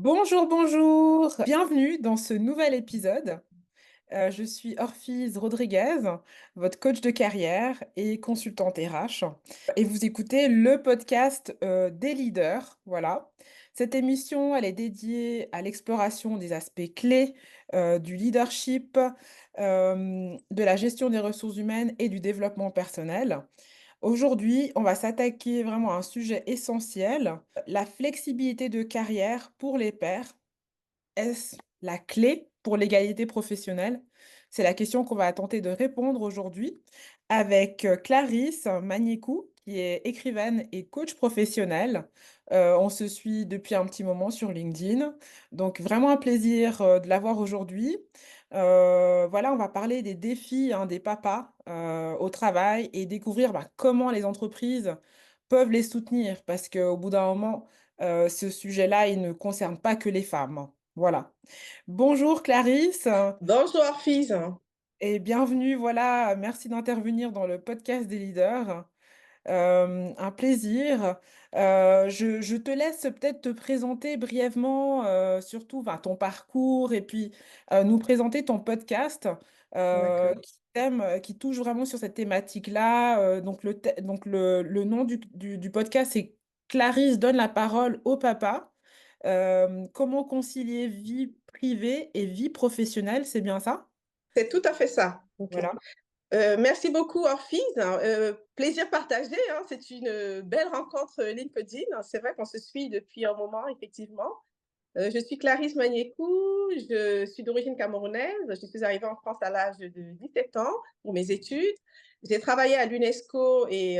Bonjour, bonjour, bienvenue dans ce nouvel épisode. Je suis Orphise Rodriguez, votre coach de carrière et consultante RH. Et vous écoutez le podcast des leaders. Voilà. Cette émission, elle est dédiée à l'exploration des aspects clés du leadership, de la gestion des ressources humaines et du développement personnel. Aujourd'hui, on va s'attaquer vraiment à un sujet essentiel, la flexibilité de carrière pour les pairs. Est-ce la clé pour l'égalité professionnelle? C'est la question qu'on va tenter de répondre aujourd'hui avec Clarisse Magnécou, qui est écrivaine et coach professionnel. On se suit depuis un petit moment sur LinkedIn, donc vraiment un plaisir de l'avoir aujourd'hui. Voilà, on va parler des défis hein, des papas au travail et découvrir comment les entreprises peuvent les soutenir, parce qu'au bout d'un moment, ce sujet-là, il ne concerne pas que les femmes. Voilà. Bonjour Clarisse Bonjour Fils. et bienvenue. Voilà, merci d'intervenir dans le podcast des leaders. Un plaisir. Je te laisse peut-être te présenter brièvement, surtout ton parcours et puis nous présenter ton podcast D'accord. qui touche vraiment sur cette thématique-là. Donc le nom du podcast, c'est Clarisse donne la parole au papa. Comment concilier vie privée et vie professionnelle, c'est bien ça? C'est tout à fait ça. Ok. Voilà. Merci beaucoup Orphise. Plaisir partagé, hein. C'est une belle rencontre LinkedIn. C'est vrai qu'on se suit depuis un moment, effectivement. Je suis Clarisse Magnécou, je suis d'origine camerounaise. Je suis arrivée en France à l'âge de 17 ans pour mes études. J'ai travaillé à l'UNESCO et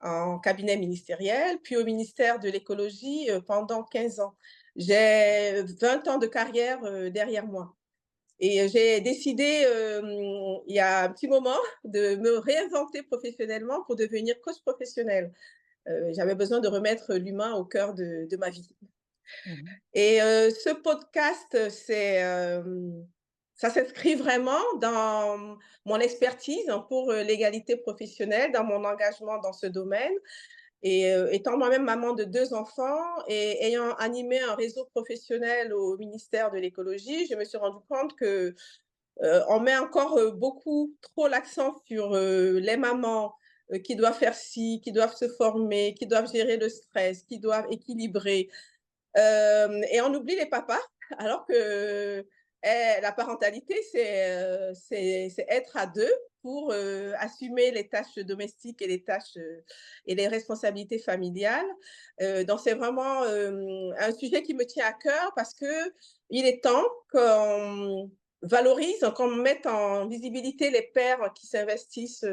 en cabinet ministériel, puis au ministère de l'écologie pendant 15 ans. J'ai 20 ans de carrière derrière moi. Et j'ai décidé, il y a un petit moment, de me réinventer professionnellement pour devenir coach professionnel. J'avais besoin de remettre l'humain au cœur de ma vie. Mhm. Et ce podcast, ça s'inscrit vraiment dans mon expertise pour l'égalité professionnelle, dans mon engagement dans ce domaine. Et étant moi-même maman de 2 enfants et ayant animé un réseau professionnel au ministère de l'écologie, je me suis rendu compte que on met encore beaucoup trop l'accent sur les mamans qui doivent faire ci, qui doivent se former, qui doivent gérer le stress, qui doivent équilibrer. Et on oublie les papas, alors que la parentalité, c'est être à deux pour assumer les tâches domestiques et les tâches et les responsabilités familiales. Donc, c'est vraiment un sujet qui me tient à cœur parce que il est temps qu'on valorise, qu'on mette en visibilité les pères qui s'investissent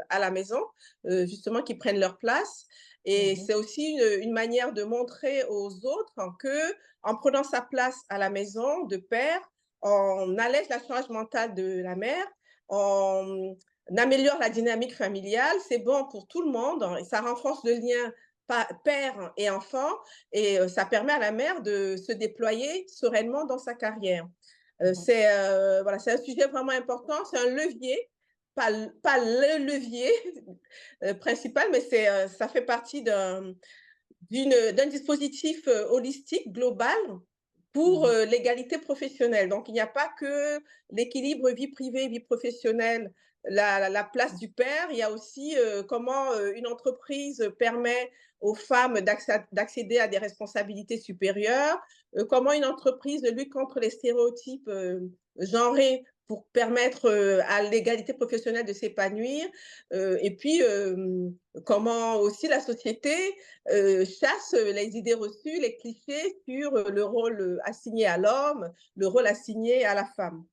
à la maison, justement, qui prennent leur place. Et Mhm. c'est aussi une manière de montrer aux autres que, en prenant sa place à la maison de père, on allège la charge mentale de la mère, on améliore la dynamique familiale, c'est bon pour tout le monde et ça renforce le lien père et enfant et ça permet à la mère de se déployer sereinement dans sa carrière. Mhm. C'est voilà, c'est un sujet vraiment important, c'est un levier, pas le levier principal, mais ça fait partie d'un dispositif holistique global pour Mhm. l'égalité professionnelle. Donc, il n'y a pas que l'équilibre vie privée, vie professionnelle, la place du père. Il y a aussi comment une entreprise permet aux femmes d'accéder à des responsabilités supérieures, comment une entreprise lutte contre les stéréotypes genrés pour permettre à l'égalité professionnelle de s'épanouir, et puis comment aussi la société chasse les idées reçues, les clichés sur le rôle assigné à l'homme, le rôle assigné à la femme. Mhm.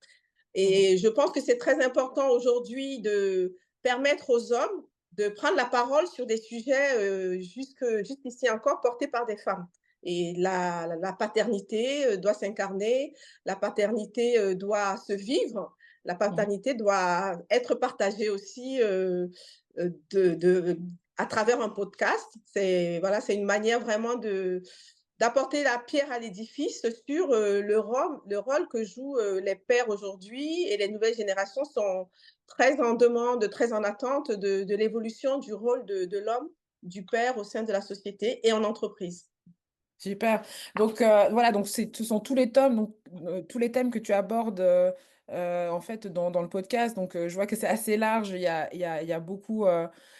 Et je pense que c'est très important aujourd'hui de permettre aux hommes de prendre la parole sur des sujets jusqu'ici encore portés par des femmes. Et la paternité doit s'incarner, la paternité doit se vivre, la Mhm. paternité doit être partagée aussi de, à travers un podcast. C'est voilà, c'est une manière vraiment d'apporter la pierre à l'édifice sur le rôle que jouent les pères aujourd'hui et les nouvelles générations sont très en demande, très en attente de l'évolution du rôle de l'homme, du père au sein de la société et en entreprise. Super. Donc, voilà, donc ce sont tous les tomes, donc, tous les thèmes que tu abordes, en fait, dans le podcast. Donc, je vois que c'est assez large. Il y a beaucoup,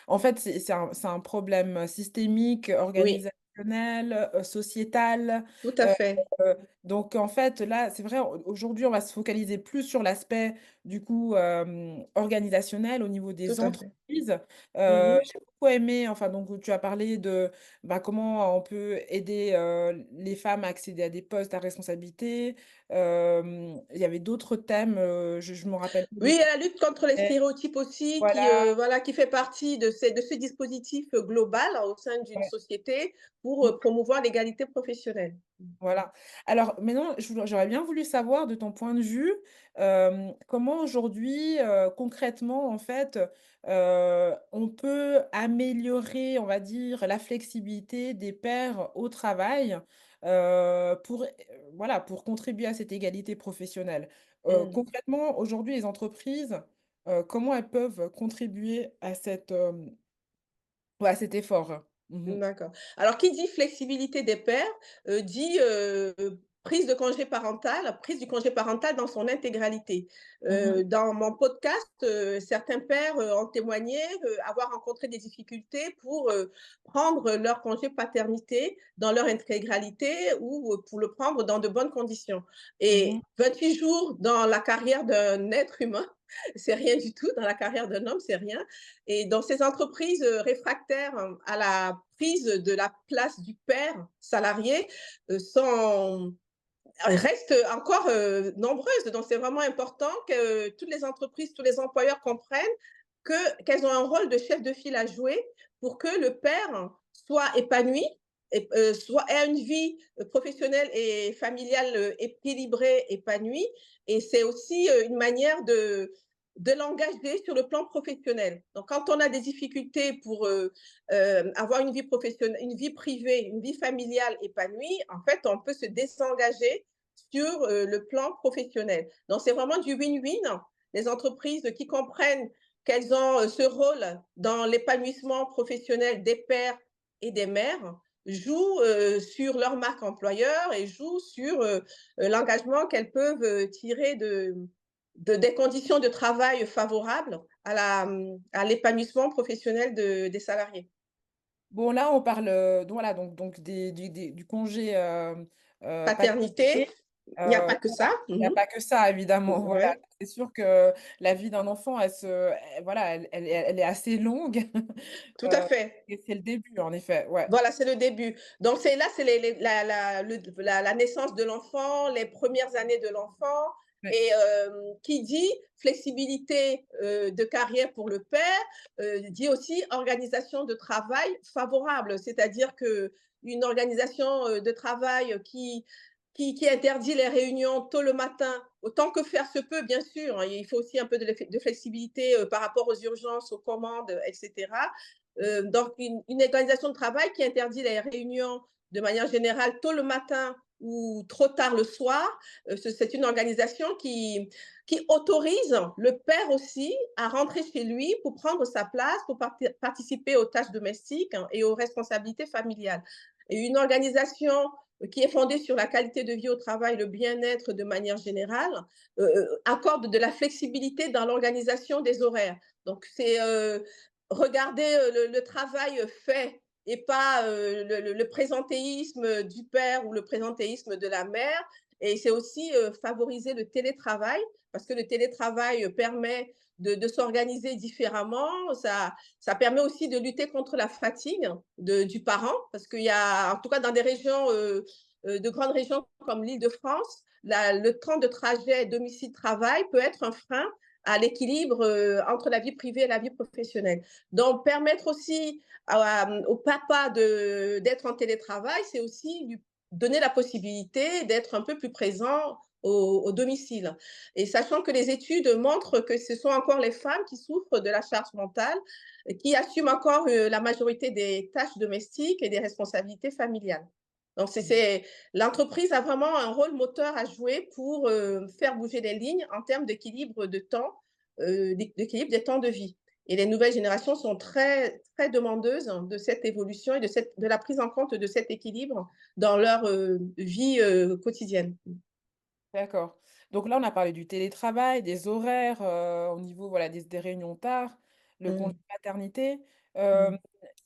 en fait, c'est un problème systémique, Oui, organisationnel, sociétal. tout à fait, Heu, donc en fait, là, c'est vrai, aujourd'hui, on va se focaliser plus sur l'aspect, du coup, organisationnel au niveau tout des à fait. entreprises. Mmh. J'ai beaucoup aimé, enfin, donc où tu as parlé de, bah, comment on peut aider, les femmes à accéder à des postes à responsabilité. Il y avait d'autres thèmes, je m'en rappelle plus Oui, de et la lutte contre les mais stéréotypes aussi qui, voilà, voilà, qui fait partie de ce dispositif, global au sein d'une ouais. société pour, promouvoir l'égalité professionnelle. Voilà. Alors maintenant, j'aurais bien voulu savoir de ton point de vue, comment aujourd'hui, concrètement, en fait, on peut améliorer, on va dire, la flexibilité des pères au travail, pour, voilà, pour contribuer à cette égalité professionnelle? Mmh. Concrètement, aujourd'hui, les entreprises, comment elles peuvent contribuer à cette, ouais, à cet effort? Mmh. D'accord. Alors qui dit flexibilité des pères, dit, prise du congé parental dans son intégralité. Mmh. Dans mon podcast, certains pères, ont témoigné, avoir rencontré des difficultés pour, prendre leur congé paternité dans leur intégralité ou, pour le prendre dans de bonnes conditions. Mmh. Et 28 jours dans la carrière d'un être humain, c'est rien du tout. Dans la carrière d'un homme, c'est rien. Et dans ces entreprises, réfractaires, à la prise de la place du père salarié, sont restent encore, nombreuses. Donc c'est vraiment important que toutes les entreprises, tous les employeurs comprennent qu'elles ont un rôle de chef de file à jouer pour que le père soit épanoui et soit ait une vie, professionnelle et familiale, équilibrée, épanouie. Et c'est aussi, une manière de l'engager sur le plan professionnel. Donc quand on a des difficultés pour, avoir une vie professionnelle, une vie privée, une vie familiale épanouie, en fait, on peut se désengager sur, le plan professionnel. Donc c'est vraiment du win-win. Les entreprises qui comprennent qu'elles ont, ce rôle dans l'épanouissement professionnel des pères et des mères jouent, sur leur marque employeur et jouent sur, l'engagement qu'elles peuvent, tirer des conditions de travail favorables à l'épanouissement professionnel des salariés. Bon, là, on parle, donc voilà, donc du congé, Paternité, paternité. il n'y a pas que Voilà, ça. il n'y a Mmh. pas que ça évidemment, voilà. Ouais, C'est sûr que la vie d'un enfant, voilà, elle est assez longue, tout à heu fait. et c'est le début en effet, ouais. Voilà, c'est le début. Donc c'est là, c'est la naissance de l'enfant, les premières années de l'enfant. Ouais. Et qui dit flexibilité, de carrière pour le père, dit aussi organisation de travail favorable. C'est-à-dire qu'une organisation, de travail qui interdit les réunions tôt le matin, autant que faire se peut, bien sûr, hein. Il faut aussi un peu de flexibilité, par rapport aux urgences, aux commandes, et cetera. Donc une organisation de travail qui interdit les réunions de manière générale tôt le matin ou trop tard le soir, c'est une organisation qui autorise le père aussi à rentrer chez lui pour prendre sa place, pour participer aux tâches domestiques, hein, et aux responsabilités familiales. Et une organisation qui est fondée sur la qualité de vie au travail, le bien-être de manière générale, accorde de la flexibilité dans l'organisation des horaires. Donc c'est regarder, le travail fait et pas, le présentéisme du père ou le présentéisme de la mère. Et c'est aussi, favoriser le télétravail parce que le télétravail permet de s'organiser différemment. Ça permet aussi de lutter contre la fatigue du parent parce qu'il y a, en tout cas dans des régions, de grandes régions comme l'Île-de-France, le temps de trajet domicile-travail peut être un frein à l'équilibre, entre la vie privée et la vie professionnelle. Donc permettre aussi au papa d'être en télétravail, c'est aussi lui donner la possibilité d'être un peu plus présent au domicile. Et sachant que les études montrent que ce sont encore les femmes qui souffrent de la charge mentale, qui assument encore, la majorité des tâches domestiques et des responsabilités familiales. Donc l'entreprise a vraiment un rôle moteur à jouer pour, faire bouger les lignes en termes d'équilibre de temps, d'équilibre des temps de vie. Et les nouvelles générations sont très, très demandeuses de cette évolution et de la prise en compte de cet équilibre dans leur, vie, quotidienne. D'accord. Donc là, on a parlé du télétravail, des horaires, au niveau, voilà, des réunions tard, le congé Mmh. paternité. Mmh. Hem,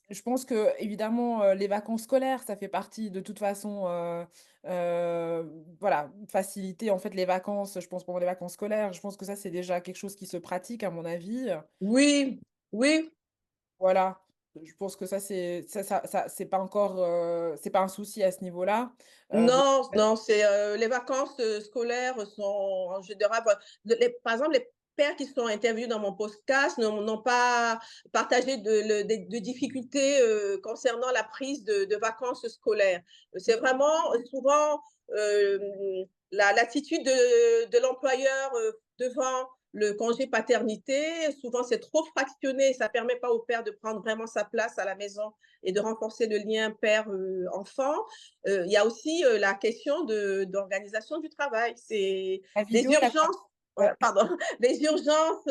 je pense qu'évidemment, les vacances scolaires, ça fait partie de toute façon, voilà, faciliter en fait les vacances, je pense pendant les vacances scolaires, je pense que ça, c'est déjà quelque chose qui se pratique à mon avis. Oui, oui. Voilà, je pense que ça, c'est pas encore, c'est pas un souci à ce niveau-là. Donc Non, non, c'est, les vacances, scolaires sont en général, bah, par exemple, les pères qui sont interviewés dans mon podcast n'ont pas partagé de difficultés, concernant la prise de vacances scolaires. C'est vraiment, souvent, l'attitude de l'employeur, devant le congé paternité. Souvent, c'est trop fractionné, ça permet pas au père de prendre vraiment sa place à la maison et de renforcer le lien père, enfant. Il y a aussi, la question d'organisation du travail. C'est la les vidéo, d'accord. urgences, Ouais. pardon, les urgences,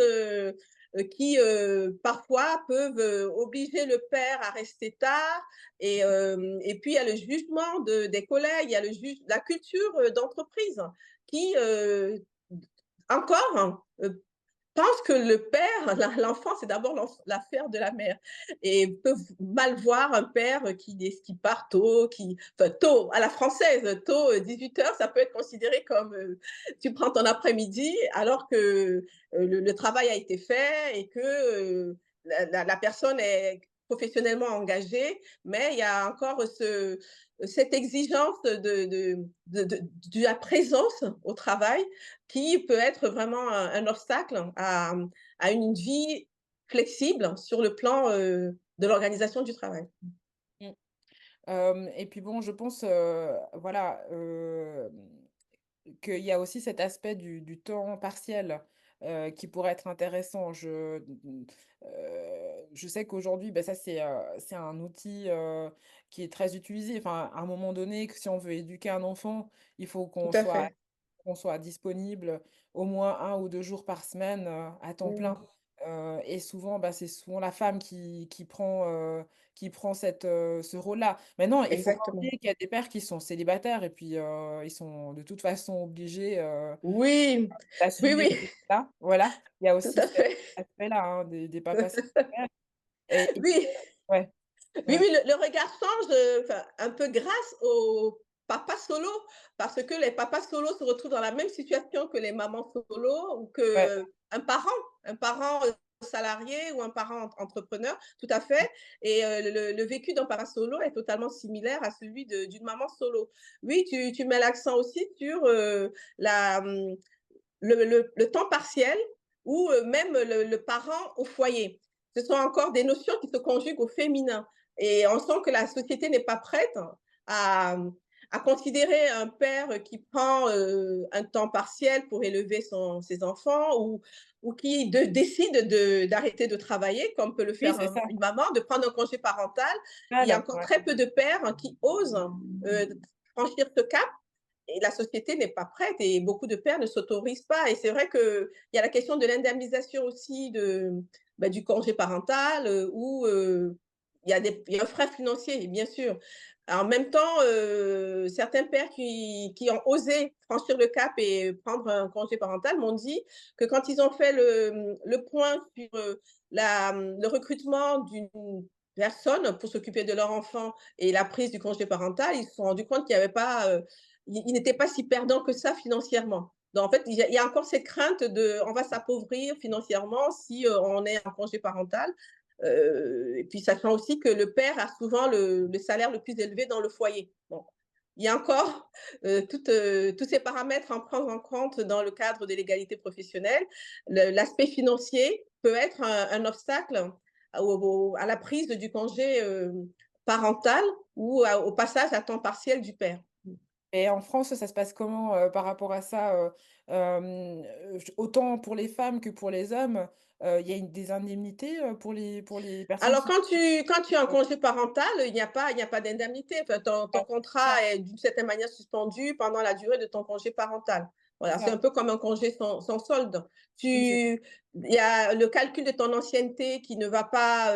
qui, parfois peuvent, obliger le père à rester tard et puis il y a le jugement des collègues, il y a la culture, d'entreprise qui, encore, pense que le père, l'enfant, c'est d'abord l'affaire de la mère et peuvent mal voir un père qui part tôt, enfin tôt, à la française, tôt, 18 heures, ça peut être considéré comme tu prends ton après-midi alors que le travail a été fait et que la personne est professionnellement engagée, mais il y a encore cette exigence de la présence au travail qui peut être vraiment un obstacle à une vie flexible sur le plan, de l'organisation du travail. Mmh. Et puis bon, je pense, voilà, qu'il y a aussi cet aspect du temps partiel, qui pourrait être intéressant. Je sais qu'aujourd'hui, bah, ça c'est un outil, qui est très utilisé. Enfin, à un moment donné, que si on veut éduquer un enfant, il faut Tout à fait. qu'on soit disponible au moins 1 ou 2 jours par semaine, à temps plein. Mmh. Et souvent, bah, c'est souvent la femme qui prend ce rôle-là. Maintenant, il faut pas Exactement. oublier qu'il y a des pères qui sont célibataires et puis, ils sont de toute façon obligés, Oui, oui, d'assumer oui, ce là voilà. Il y a tout aussi à cet fait. aspect-là, hein, des papas célibataires et Oui. ouais, Oui, ouais, oui, le regard change, enfin, un peu grâce aux papas solo, parce que les papas solo se retrouvent dans la même situation que les mamans solo ou ouais. un parent, salarié ou un parent entrepreneur, tout à fait et le vécu d'un papa solo est totalement similaire à celui d'une maman solo. Oui, tu mets l'accent aussi sur, la, le temps partiel ou même le parent au foyer. Ce sont encore des notions qui se conjuguent au féminin. Et on sent que la société n'est pas prête à, à considérer un père qui prend un temps partiel pour élever ses enfants ou qui décide d'arrêter de travailler, comme peut le Oui, faire c'est ça. une maman, de prendre un congé parental. Il y a Voilà, encore ouais. très peu de pères qui osent euh, franchir ce cap et la société n'est pas prête et beaucoup de pères ne s'autorisent pas. Et c'est vrai qu'il y a la question de l'indemnisation aussi du congé parental où il y a un frein financier, bien sûr. En même temps, certains pères qui ont osé franchir le cap et prendre un congé parental m'ont dit que quand ils ont fait le point sur le recrutement d'une personne pour s'occuper de leur enfant et la prise du congé parental, ils se sont rendus compte qu'il n'y avait pas il n'était pas si perdant que ça financièrement. Donc, en fait, il y a encore cette crainte de on va s'appauvrir financièrement si on est en congé parental. Et puis, sachant aussi que le père a souvent le salaire le plus élevé dans le foyer. Bon, il y a encore tous ces paramètres à prendre en compte dans le cadre de l'égalité professionnelle. L'aspect financier peut être un obstacle à la prise du congé parental ou au passage à temps partiel du père. Et en France, ça se passe comment, par rapport à ça? Autant pour les femmes que pour les hommes, il y a des indemnités, pour les personnes Alors qui quand tu es en heu, congé parental, il n'y a pas d'indemnité. Enfin, ton ouais, c'est ça. contrat est d'une certaine manière suspendu pendant la durée de ton congé parental. Voilà, c'est c'est ça. un peu comme un congé sans solde. Exact. Il y a le calcul de ton ancienneté qui ne va pas,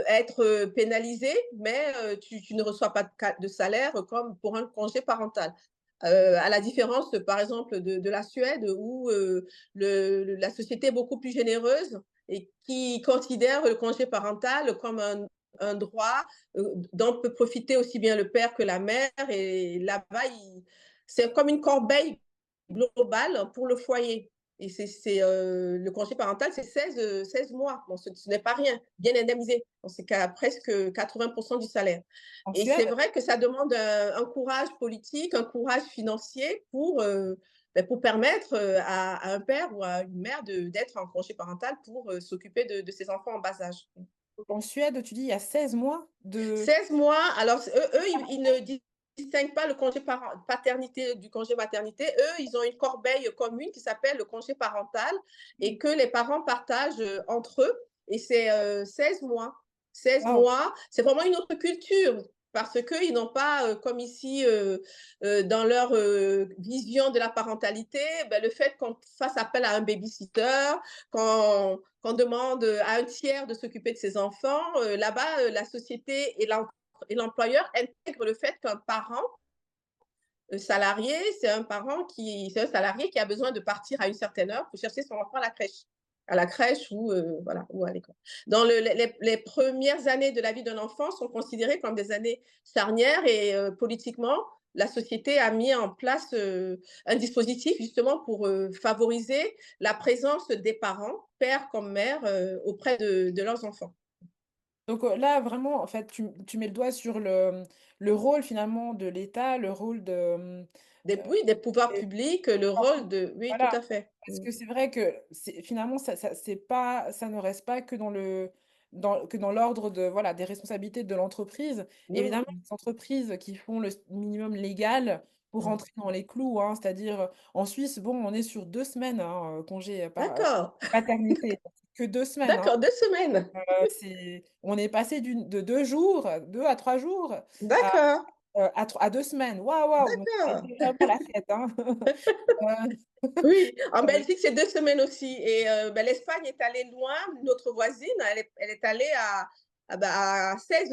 être, pénalisé, mais tu ne reçois pas de salaire comme pour un congé parental. À la différence, par exemple, de la Suède où, la société est beaucoup plus généreuse et qui considère le congé parental comme un droit, dont peut profiter aussi bien le père que la mère et là-bas, ils c'est comme une corbeille globale pour le foyer. Et le congé parental, c'est 16 mois. Bon, ce n'est pas rien, bien indemnisé. Bon, c'est qu'à presque 80% du salaire. En Et c'est Suède? vrai que ça demande un courage politique, un courage financier pour permettre à un père ou à une mère d'être en congé parental pour s'occuper de ses enfants en bas âge. En Suède, tu dis il y a 16 mois de 16 mois, alors eux, ils ne distinguent pas le congé paternité du congé maternité. Eux, ils ont une corbeille commune qui s'appelle le congé parental et que les parents partagent entre eux. Et c'est 16 mois. 16 waouh! mois, c'est vraiment une autre culture parce qu'ils n'ont pas, comme ici, dans leur vision de la parentalité, ben, le fait qu'on fasse appel à un babysitter, qu'on demande à un tiers de s'occuper de ses enfants. Là-bas, la société et l'employeur intègrent le fait qu'un parent salarié, c'est un salarié qui a besoin de partir à une certaine heure pour chercher son enfant à la crèche ou voilà ou à l'école. Dans les premières années de la vie d'un enfant sont considérées comme des années charnières et politiquement, la société a mis en place un dispositif justement pour favoriser la présence des parents, père comme mère, auprès de leurs enfants. Donc, là, vraiment, en fait, tu mets le doigt sur le rôle finalement de l'État, le rôle de, Oui, des pouvoirs des publics, le rôle de oui, tout voilà, à fait. parce que c'est vrai que c'est finalement c'est pas ça ne reste pas que dans l'ordre de voilà, des responsabilités de l'entreprise. Non. Évidemment, les entreprises qui font le minimum légal pour Mmh. rentrer dans les clous, hein, c'est-à-dire, en Suisse, bon, on est sur 2 semaines, hein, congé D'accord, paternité, que 2 semaines, hein. d'accord, 2 semaines. C'est on est passé de 2 jours, 2 à 3 jours à, D'accord, à 2 semaines. Waouh, waouh, donc ça a d'accord. été vraiment la fête, hein. Oui, en Heu, Belgique, c'est 2 semaines aussi et bah, l'Espagne est allée loin, notre voisine, elle est allée à 16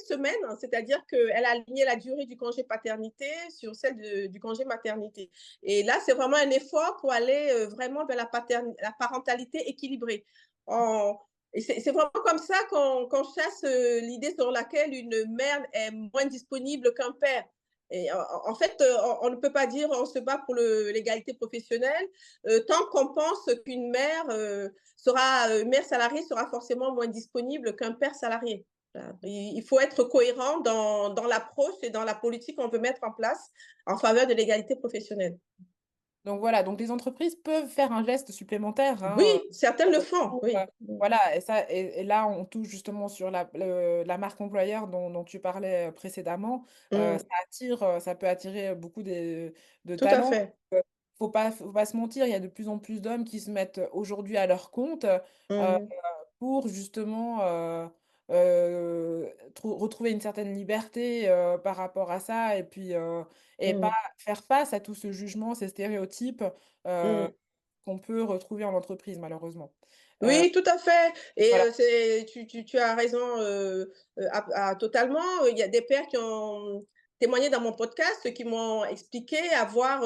semaines, hein, c'est-à-dire qu'elle a aligné la durée du congé paternité sur celle du congé maternité et là, c'est vraiment un effort pour aller, vraiment vers la parentalité équilibrée. En et c'est vraiment comme ça qu'on chasse, l'idée selon laquelle une mère est moins disponible qu'un père. Et en fait, on ne peut pas dire on se bat pour l'égalité professionnelle tant qu'on pense qu'une mère mère salariée sera forcément moins disponible qu'un père salarié. Voilà. Il faut être cohérent dans l'approche et dans la politique qu'on veut mettre en place en faveur de l'égalité professionnelle. donc voilà, donc les entreprises peuvent faire un geste supplémentaire, hein, Oui, certaines le font, pour, oui. Mmh. voilà et là, on touche justement sur la marque employeur dont tu parlais, précédemment. Ça Mmh. attire, ça peut attirer, beaucoup de Tout à talents. fait. Faut pas se mentir, il y a de plus en plus d'hommes qui se mettent aujourd'hui à leur compte, Mmh. pour justement, retrouver une certaine liberté, par rapport à ça et puis, et pas Mmh. faire face à tout ce jugement, ces stéréotypes, heu, Mmh. qu'on peut retrouver en entreprise malheureusement. Heu, Oui, tout à fait et voilà. tu as raison, totalement. Il y a des pères qui ont témoigné dans mon podcast, qui m'ont expliqué avoir,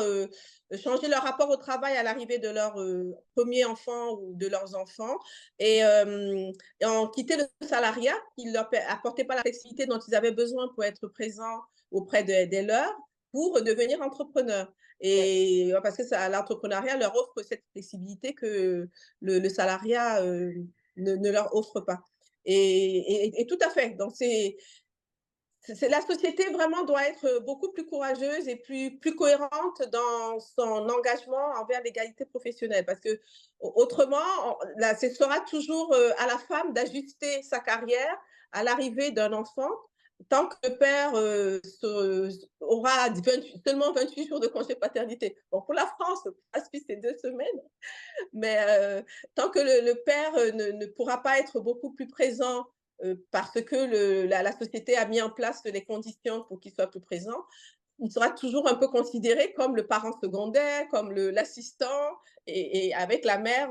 changé leur rapport au travail à l'arrivée de leur, 1er enfant ou de leurs enfants et ont quitté le salariat qui leur apportait pas la flexibilité dont ils avaient besoin pour être présents auprès des leurs, pour devenir entrepreneurs Ouais. et parce que ça l'entrepreneuriat leur offre cette flexibilité que le salariat ne leur offre pas. Et tout à fait. Donc, la société vraiment doit être beaucoup plus courageuse et plus cohérente dans son engagement envers l'égalité professionnelle. Parce que autrement, là, ce sera toujours à la femme d'ajuster sa carrière à l'arrivée d'un enfant. Tant que le père aura seulement 28 jours de congé paternité. Bon, pour la France, la Suisse, c'est 2 semaines. Mais tant que le père ne pourra pas être beaucoup plus présent parce que la société a mis en place les conditions pour qu'il soit plus présent, il sera toujours un peu considéré comme le parent secondaire, comme l'assistant et avec la mère,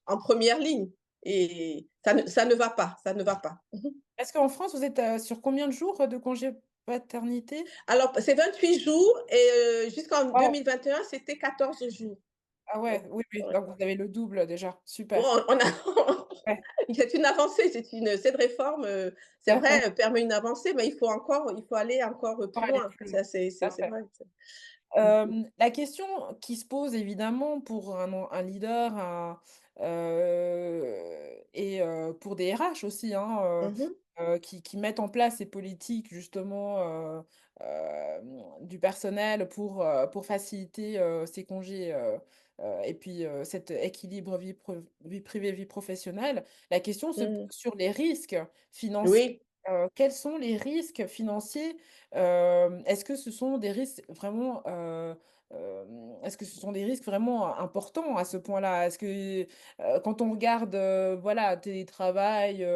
en première ligne et ça ne va pas, ça ne va pas. Mmh. Est-ce qu'en France, vous êtes, sur combien de jours, de congé paternité? Alors c'est 28 jours et jusqu'en Waouh! 2021, c'était 14 jours. Ah ouais, Donc oui, oui, ouais. donc vous avez le double déjà, Bon, super. on a Ouais. c'est une avancée, cette réforme, c'est Tout à fait, vrai, permet une avancée, mais il faut aller encore, pour plus aller loin. plus loin. Ça Tout à c'est fait. vrai. Mmh mh. La question qui se pose évidemment pour un leader, pour des RH aussi, hein, Mmh mh. qui mettent en place ces politiques justement, du personnel pour faciliter, ces congés, et puis, cet équilibre vie privée, vie professionnelle. La question se pose Mmh. sur les risques financiers. Oui. Quels sont les risques financiers? Est-ce que ce sont des risques vraiment, est-ce que ce sont des risques vraiment importants à ce point-là? Est-ce que, quand on regarde, voilà, télétravail,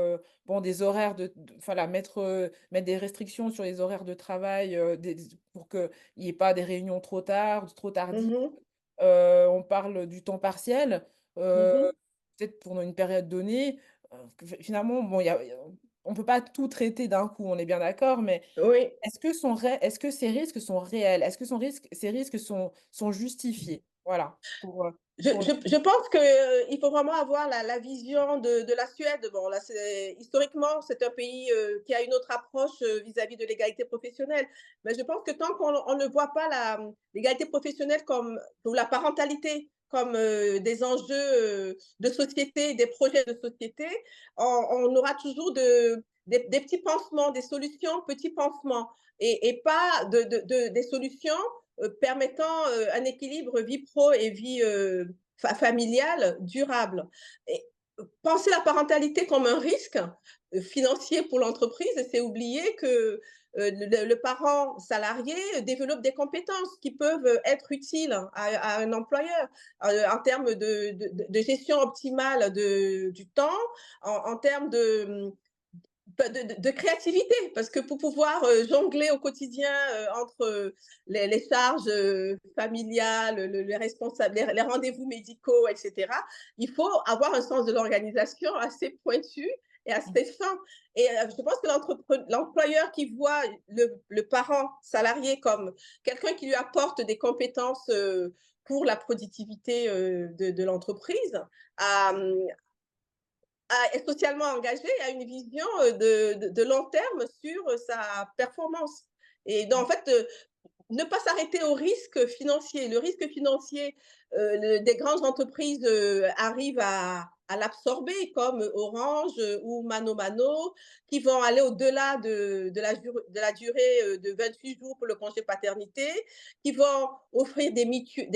bon, des horaires voilà, mettre des restrictions sur les horaires de travail, des pour qu'il y ait pas des réunions trop tard, trop Mmh tardives. mh. On parle du temps partiel, Mmh heu, mh. peut-être pour une période donnée, que finalement, bon, on peut pas tout traiter d'un coup, on est bien d'accord, mais Oui. est-ce que ces risques sont réels? Est-ce que ces risques sont justifiés? Voilà, pour Je pense que, il faut vraiment avoir la vision de la Suède. Bon là, c'est historiquement, c'est un pays, qui a une autre approche, vis-à-vis de l'égalité professionnelle. Mais je pense que tant qu'on ne voit pas l'égalité professionnelle comme ou la parentalité comme, des enjeux, de société, des projets de société, on aura toujours des petits pansements, des solutions petits pansements et pas des solutions, permettant, un équilibre vie pro et vie, familiale durable. Et penser la parentalité comme un risque financier pour l'entreprise, c'est oublier que le parent salarié développe des compétences qui peuvent être utiles à un employeur en termes de gestion optimale du temps, en termes de créativité, parce que pour pouvoir jongler au quotidien entre les charges familiales, les responsables, les rendez-vous médicaux, etc., il faut avoir un sens de l'organisation assez pointu et assez fin. Et je pense que l'employeur qui voit le parent salarié comme quelqu'un qui lui apporte des compétences pour la productivité de l'entreprise, a, est socialement engagé et a une vision de long terme sur sa performance. Et donc, en fait, ne pas s'arrêter au risque financier. Le risque financier, des grandes entreprises arrivent à l'absorber, comme Orange ou Mano Mano, qui vont aller au-delà de la durée de 28 jours pour le congé paternité, qui vont offrir des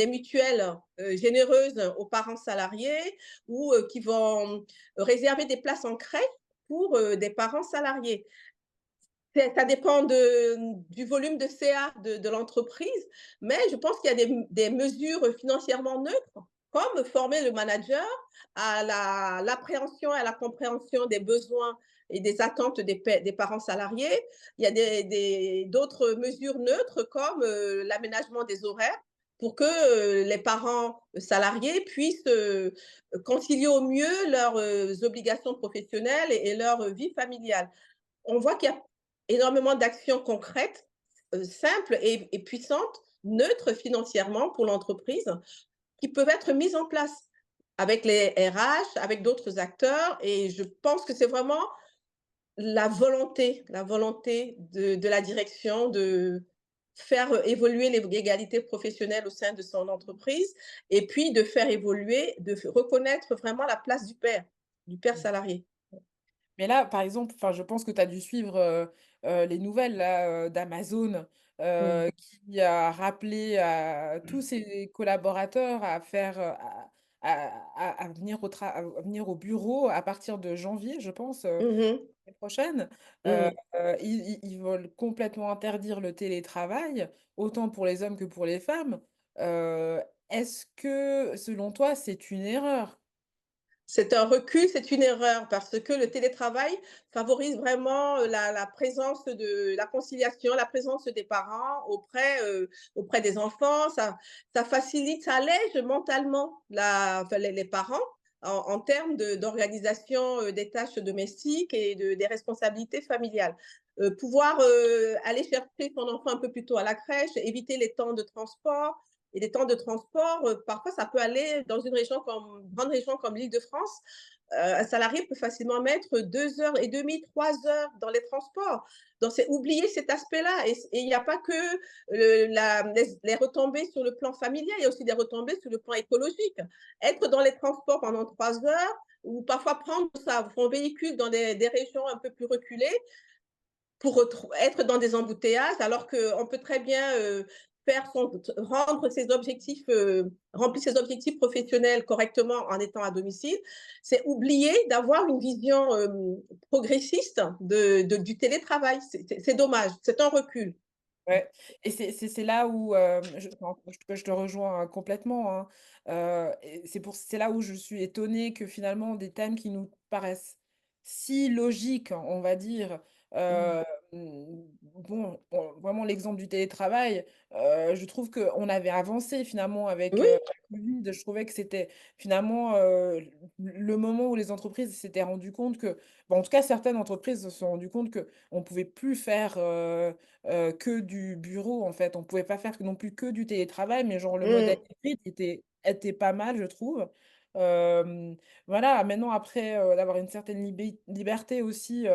mutuelles généreuses aux parents salariés ou qui vont réserver des places en crèche pour des parents salariés. Ça dépend du volume de CA de l'entreprise, mais je pense qu'il y a des mesures financièrement neutres, comme former le manager à l'appréhension et à la compréhension des besoins et des attentes des parents salariés. Il y a d'autres mesures neutres, comme l'aménagement des horaires, pour que les parents salariés puissent concilier au mieux leurs obligations professionnelles et leur vie familiale. On voit qu'il y a énormément d'actions concrètes, simples et puissantes, neutres financièrement pour l'entreprise, qui peuvent être mises en place avec les RH, avec d'autres acteurs et je pense que c'est vraiment la volonté de la direction de faire évoluer l'égalité professionnelle au sein de son entreprise et puis de faire évoluer, reconnaître vraiment la place du père salarié. Mais là, par exemple, enfin, je pense que tu as dû suivre, les nouvelles là, d'Amazon, Mmh. qui a rappelé à tous ses collaborateurs à faire, à venir à venir au bureau à partir de janvier, je pense, Mmh mh. l'année prochaine. Mmh. Ils veulent complètement interdire le télétravail, autant pour les hommes que pour les femmes. Heu, Est-ce que, selon toi, c'est une erreur? C'est un recul, c'est une erreur parce que le télétravail favorise vraiment, la présence de la conciliation, la présence des parents auprès des enfants. Ça facilite, ça allège mentalement enfin les parents en termes d'organisation, des tâches domestiques et des responsabilités familiales. Pouvoir, aller chercher son enfant un peu plus tôt à la crèche, éviter les temps de transport, et les temps de transport, parfois, ça peut aller dans une grande région comme l'Île-de-France. Un salarié peut facilement mettre 2 heures et demie, 3 heures dans les transports. Donc, c'est oublier cet aspect-là. Et il n'y a pas que les retombées sur le plan familial, il y a aussi des retombées sur le plan écologique. Être dans les transports pendant 3 heures ou parfois prendre son véhicule dans des régions un peu plus reculées, pour être dans des embouteillages, alors qu'on peut très bien remplir ses objectifs professionnels correctement en étant à domicile. C'est oublier d'avoir une vision progressiste du télétravail. C'est dommage, c'est un recul. Ouais, et c'est là où, je te rejoins complètement, hein, et c'est là où je suis étonnée que finalement des thèmes qui nous paraissent si logiques, on va dire, Mmh. bon, vraiment l'exemple du télétravail, je trouve qu'on avait avancé finalement avec, Oui, le Covid. Je trouvais que c'était finalement, le moment où les entreprises s'étaient rendues compte que en tout cas certaines entreprises se sont rendues compte qu'on ne pouvait plus faire, que du bureau, en fait. On pouvait pas faire non plus que du télétravail, mais genre le modèle mmh, hybride était pas mal, je trouve. Hem, voilà, maintenant après, d'avoir une certaine liberté aussi,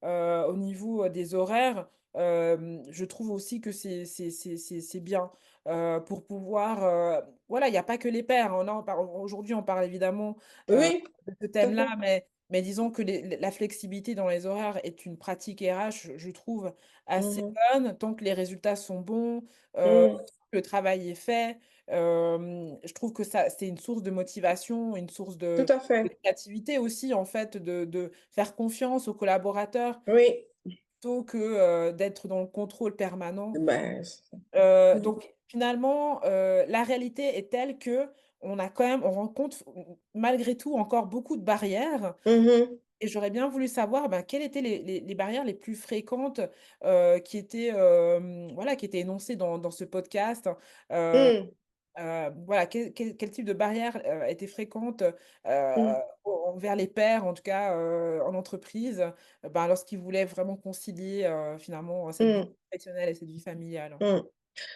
au niveau, des horaires, je trouve aussi que c'est bien, pour pouvoir, voilà, il y a pas que les pères, on en parle aujourd'hui, on parle évidemment, heu, oui, de ce tout à thème-là, fait. mais disons que la flexibilité dans les horaires est une pratique RH, je trouve, assez Mmh. bonne, tant que les résultats sont bons, Mmh. le travail est fait. Je trouve que ça c'est une source de motivation, une source Tout à de fait. créativité aussi, en fait, de faire confiance aux collaborateurs Oui. plutôt que, d'être dans le contrôle permanent. Ben, mmh. Donc finalement, la réalité est telle qu'on a quand même on rencontre malgré tout encore beaucoup de barrières. Mmh. Et j'aurais bien voulu savoir, ben, quelles étaient les barrières les plus fréquentes, qui étaient, voilà, qui étaient énoncées dans ce podcast. Heu Mmh. voilà, quel type de barrières, étaient fréquentes, Mmh. envers les pairs, en tout cas, en entreprise, ben, lorsqu'ils voulaient vraiment concilier, finalement, cette vie Mmh. professionnelle et cette vie familiale? Mmh.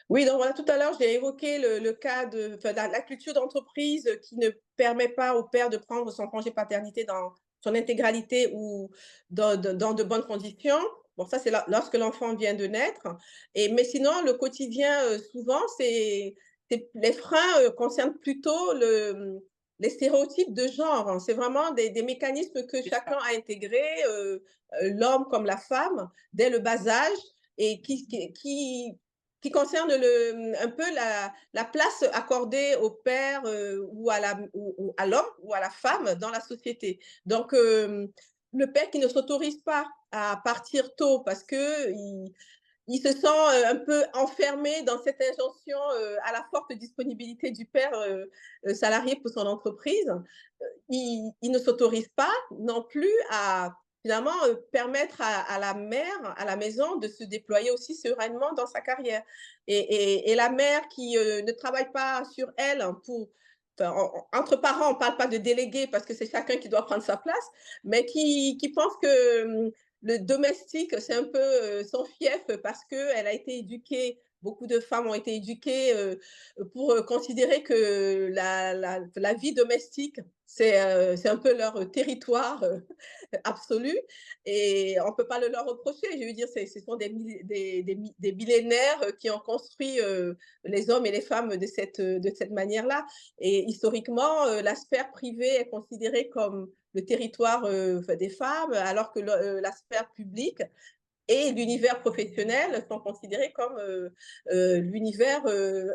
Oui, donc voilà, tout à l'heure, j'ai évoqué le cas enfin, la culture d'entreprise qui ne permet pas au père de prendre son congé paternité dans son intégralité ou dans de bonnes conditions. Bon, ça, c'est lorsque l'enfant vient de naître. Mais sinon, le quotidien, souvent, les freins concernent plutôt les stéréotypes de genre, hein. C'est vraiment des mécanismes que C'est ça. chacun a intégrés, l'homme comme la femme, dès le bas âge et qui concerne un peu la place accordée au père, ou à l'homme ou à la femme dans la société. Donc, le père qui ne s'autorise pas à partir tôt parce qu'il se sent, un peu enfermé dans cette injonction, à la forte disponibilité du père, salarié pour son entreprise, il ne s'autorise pas non plus à finalement permettre à la mère, à la maison, de se déployer aussi sereinement dans sa carrière. Et la mère qui ne travaille pas sur elle enfin, entre parents, on ne parle pas de délégué parce que c'est chacun qui doit prendre sa place, mais qui pense que le domestique, c'est un peu son fief parce qu'elle a été éduquée. Beaucoup de femmes ont été éduquées pour considérer que la vie domestique, c'est un peu leur territoire absolu et on ne peut pas le leur reprocher. Je veux dire, ce sont des millénaires qui ont construit les hommes et les femmes de cette manière-là. Et historiquement, la sphère privée est considérée comme le territoire enfin, des femmes, alors que la sphère publique et l'univers professionnel sont considérés comme l'univers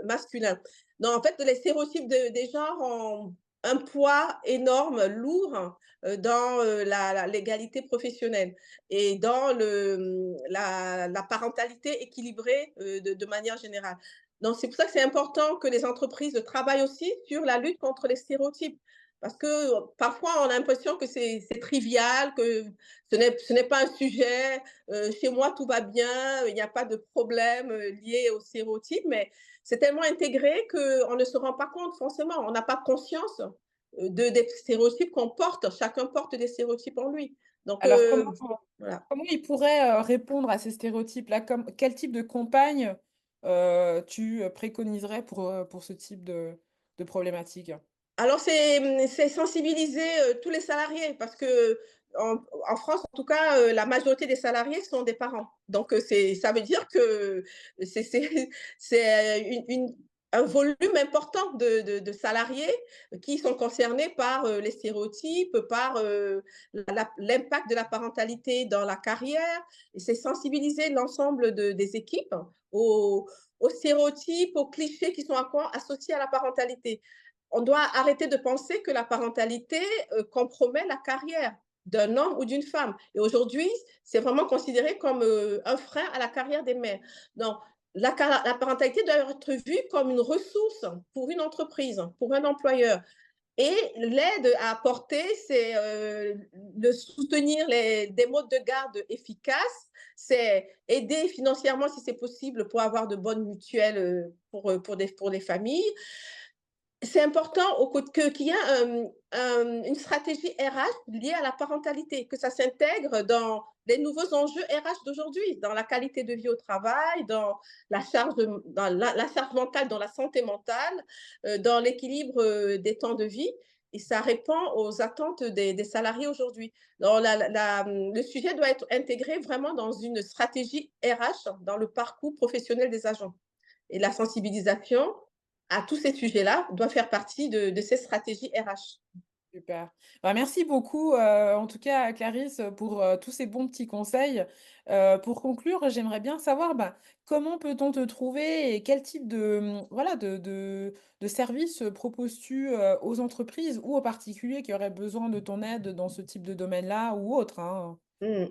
masculin. Non, en fait, les stéréotypes des genres ont un poids énorme, lourd, dans l'égalité professionnelle et dans la parentalité équilibrée de manière générale. Donc, c'est pour ça que c'est important que les entreprises travaillent aussi sur la lutte contre les stéréotypes. Parce que parfois, on a l'impression que c'est trivial, que ce n'est pas un sujet. Chez moi, tout va bien, il n'y a pas de problème lié aux stéréotypes, mais c'est tellement intégré qu'on ne se rend pas compte forcément. On n'a pas conscience des stéréotypes qu'on porte. Chacun porte des stéréotypes en lui. Donc, Alors voilà. comment ils pourraient, répondre à ces stéréotypes-là? Quel type de compagne, tu, préconiserais pour ce type de problématique? Alors c'est sensibiliser, tous les salariés parce qu'en France, en tout cas, la majorité des salariés sont des parents. Donc ça veut dire que c'est c'est un volume important de salariés qui sont concernés par, les stéréotypes, par, l'impact de la parentalité dans la carrière et c'est sensibiliser l'ensemble des équipes aux aux stéréotypes, aux clichés qui sont encore associés à la parentalité. On doit arrêter de penser que la parentalité compromet la carrière d'un homme ou d'une femme. Et aujourd'hui, c'est vraiment considéré comme un frein à la carrière des mères. Donc, la parentalité doit être vue comme une ressource pour une entreprise, pour un employeur. Et l'aide à apporter, c'est de soutenir des modes de garde efficaces, c'est aider financièrement si c'est possible pour avoir de bonnes mutuelles pour les familles, c'est important qu'il y ait une stratégie RH liée à la parentalité, que ça s'intègre dans les nouveaux enjeux RH d'aujourd'hui, dans la qualité de vie au travail, dans la charge mentale, dans la santé mentale, dans l'équilibre des temps de vie. Et ça répond aux attentes des salariés aujourd'hui. Le sujet doit être intégré vraiment dans une stratégie RH, dans le parcours professionnel des agents. Et la sensibilisation à tous ces sujets-là doit faire partie de ces stratégies RH. Super. Bah, merci beaucoup, en tout cas, Clarisse, pour, tous ces bons petits conseils. Pour conclure, j'aimerais bien savoir, bah, comment peut-on te trouver et quel type de, voilà, de services, proposes-tu, aux entreprises ou aux particuliers qui auraient besoin de ton aide dans ce type de domaine-là ou autre, hein? Mmh.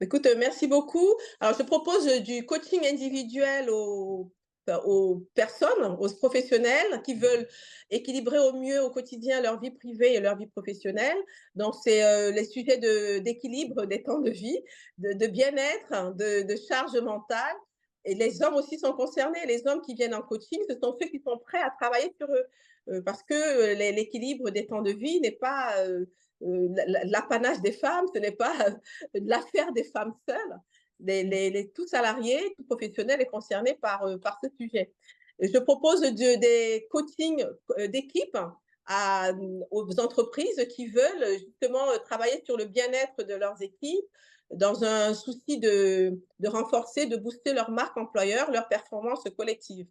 Écoute, merci beaucoup. Alors, je propose du coaching individuel aux personnes, aux professionnels qui veulent équilibrer au mieux au quotidien leur vie privée et leur vie professionnelle. Donc, c'est les sujets d'équilibre des temps de vie, de bien-être, hein, de charge mentale. Et les hommes aussi sont concernés. Les hommes qui viennent en coaching, ce sont ceux qui sont prêts à travailler sur eux. Parce que l'équilibre des temps de vie n'est pas l'apanage des femmes, ce n'est pas l'affaire des femmes seules. Tout salarié, tout professionnel est concerné par ce sujet. Je propose des coachings d'équipe aux entreprises qui veulent justement travailler sur le bien-être de leurs équipes dans un souci de renforcer, de booster leur marque employeur, leur performance collective.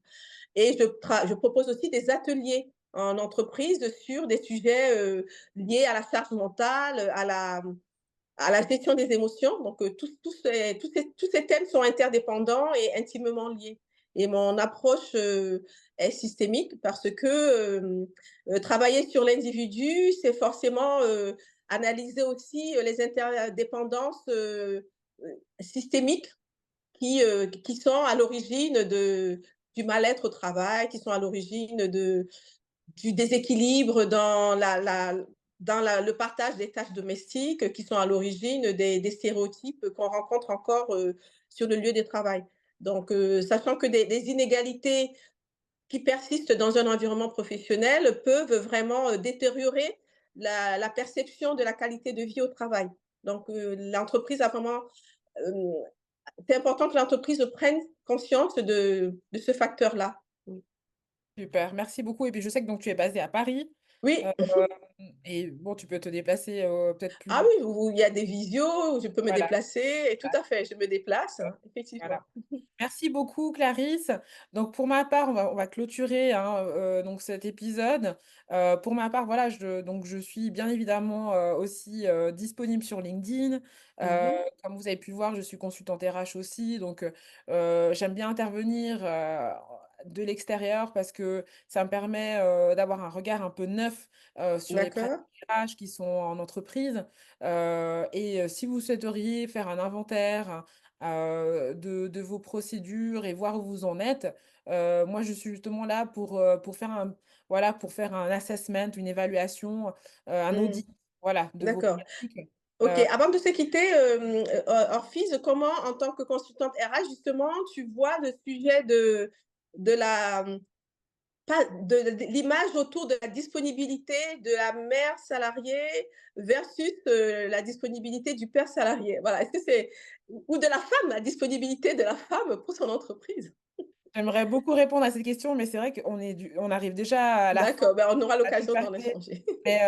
Et je propose aussi des ateliers en entreprise sur des sujets liés à la charge mentale, à la gestion des émotions. Donc, tous ces thèmes sont interdépendants et intimement liés. Et mon approche est systémique parce que travailler sur l'individu, c'est forcément analyser aussi les interdépendances systémiques qui sont à l'origine du mal-être au travail, qui sont à l'origine du déséquilibre dans le partage des tâches domestiques, qui sont à l'origine des stéréotypes qu'on rencontre encore sur le lieu de travail. Donc, sachant que des inégalités qui persistent dans un environnement professionnel peuvent vraiment détériorer la perception de la qualité de vie au travail. Donc, l'entreprise a vraiment c'est important que l'entreprise prenne conscience de ce facteur-là. Oui. Super, merci beaucoup et puis je sais que donc tu es basée à Paris, Oui. hem et bon, tu peux te déplacer, peut-être Ah plus oui, où il y a des visios, où je peux me voilà, déplacer et tout à fait, je me déplace, d'accord, effectivement. voilà. Merci beaucoup Clarisse. Donc pour ma part, on va clôturer, hein, donc cet épisode. Pour ma part, voilà, je suis bien évidemment, aussi, disponible sur LinkedIn. Heu, Mmh. Comme vous avez pu voir, je suis consultante RH aussi, donc j'aime bien intervenir, de l'extérieur parce que ça me permet, d'avoir un regard un peu neuf, sur les pratiques D'accord. RH qui sont en entreprise. Si vous souhaiteriez faire un inventaire, de vos procédures et voir où vous en êtes. Moi, je suis justement là pour faire voilà, pour faire un assessment, une évaluation, un Mmh. audit, voilà, de vos D'accord. pratiques. OK. Heu, Avant de se quitter, Orphise, comment, en tant que consultante RH, justement, tu vois le sujet de la, pas de l'image autour de la disponibilité de la mère salariée versus, la disponibilité du père salarié? Voilà, est-ce que c'est ou de la femme, la disponibilité de la femme pour son entreprise? J'aimerais beaucoup répondre à cette question, mais c'est vrai on arrive déjà à la fin D'accord, ben, on aura à tout l'occasion d'en passer. échanger. Mais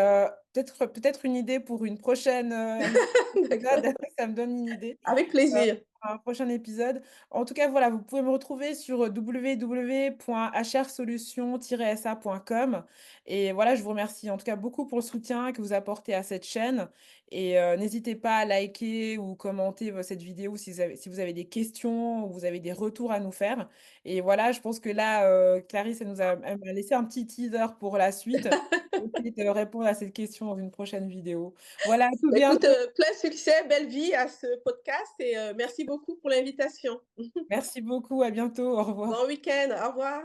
peut-être une idée pour une prochaine, un épisode, D'accord, ça me donne une idée. avec Heu, plaisir. pour un prochain épisode. En tout cas, voilà, vous pouvez me retrouver sur www.hrsolutions-sa.com et voilà, je vous remercie en tout cas beaucoup pour le soutien que vous apportez à cette chaîne et n'hésitez pas à liker ou commenter cette vidéo si vous avez des questions ou vous avez des retours à nous faire et voilà, je pense que là, Clarisse, elle m'a laissé un petit teaser pour la suite. Je vais essayer de répondre à cette question dans une prochaine vidéo. Voilà, à tout Bah, écoute, bientôt. plein succès, belle vie à ce podcast et merci beaucoup pour l'invitation. Merci beaucoup, à bientôt, au revoir. Bon week-end, au revoir.